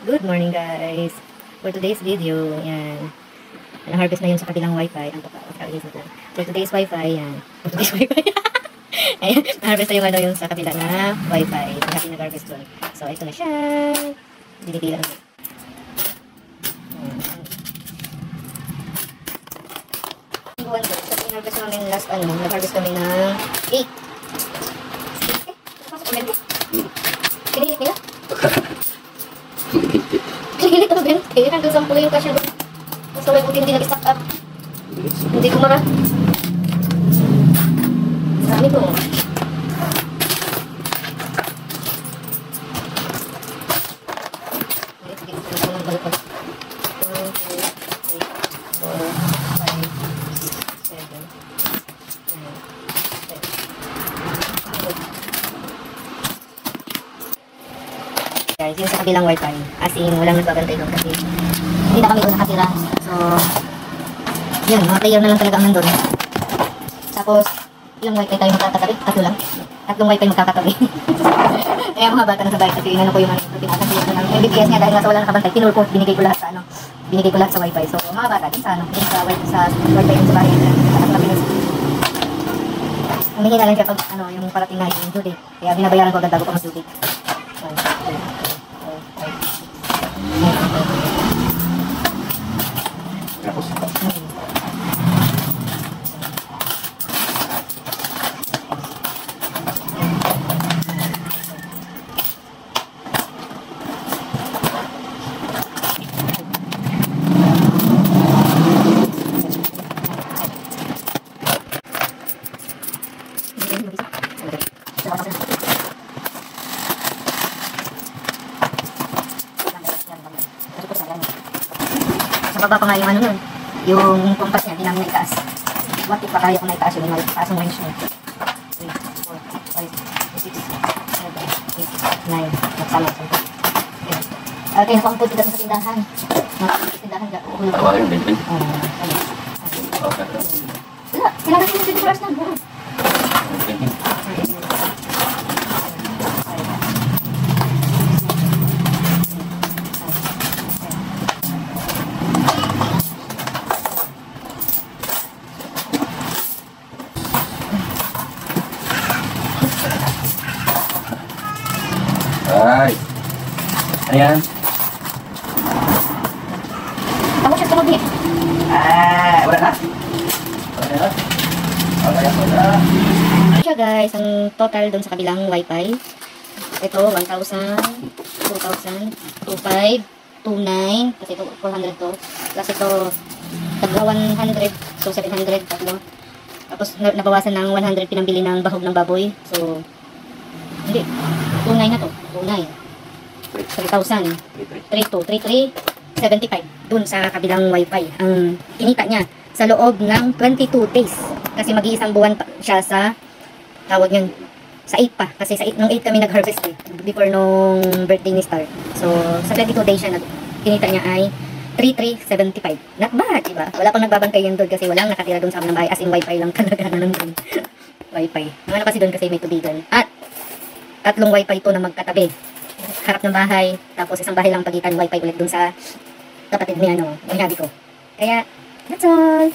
Good morning guys! For today's video, yan. Na-harvest na yun sa kabilang wifi. For today's wifi, yan. For today's wifi. Ayan, na-harvest na yung yung sa kabilang na wifi. Yung happy nag-harvest doon. So, ito na siya. Dinipilan mo. So, in-harvest namin last nag-harvest kami ng 8. Kinihilit nila? Kinihilit ako din. Kaya nandun sa pulo yung kasya doon. Basta may buti hindi nag-stack up. Hindi ko mara. Saan ito? Guys, yun sa kabilang wifi. As in, walang nagbabantay doon kasi hindi na kami doon nakatira. So, yun, mga player na lang talaga ang nandun. Tapos, ilang wifi tayo magkakatabi? Tatlo lang. Tatlong wifi magkakatabi. Kaya mga bata na sa bahay kasi inano ko yung pinakasya ng MBPS niya dahil nasa wala nakabantay. Tinur ko, binigay ko lahat sa binigay ko lahat sa wifi. So, mga bata din sa sa wifi yung sa bahay. Humingi na lang siya pag yung parating na yung due date. Kaya binabayaran ko agad bago pa mag-due date. Tapos sa baba pa nga yung nun, yung compass niya, hindi namin naitaas. What if pa kaya kung naitaas yun, yung taas ng range niya. 3, 4, 5, 6, 7, 8, 9, nagsama. Okay, nakumpod kita sa tindahan. Tindahan ka. tawa yung benten. Okay. Wala, kailangan ko yung 24 hours na. Ay. Ano yan? Tama siya tumagi. Wala na? Wala na? Wala. Ano siya guys, ang total doon sa kabilang wifi. Ito, 1,000, 2,000, 2,500, 2,900, kasi ito 400 to. Plus ito, tagla 100, so 700, tatlo. Tapos nabawasan ng 100 pinambili ng bahog ng baboy. So, hindi. 2,900 na to. 2,900. 3,000. 3,375. Dun sa kabilang wifi. Ang kinita niya sa loob ng 22 days. Kasi mag-iisang buwan pa siya sa tawag yun. Sa 8 pa. Kasi sa 8, nung 8 kami nag-harvest before nung birthday ni Star. So, sa 22 days siya kinita niya ay 3,375. Not bad, diba? Wala pang nagbabantay yun doon kasi walang nakatira doon sa aming bahay. As in, wifi lang talaga na nandun. Wifi. Mga kasi doon kasi may tubigan. At tatlong wifi ito na magkatabi. Harap ng bahay, tapos isang bahay lang pagitan, wifi ulit dun sa kapatid niya, yung habi ko. Kaya, that's all.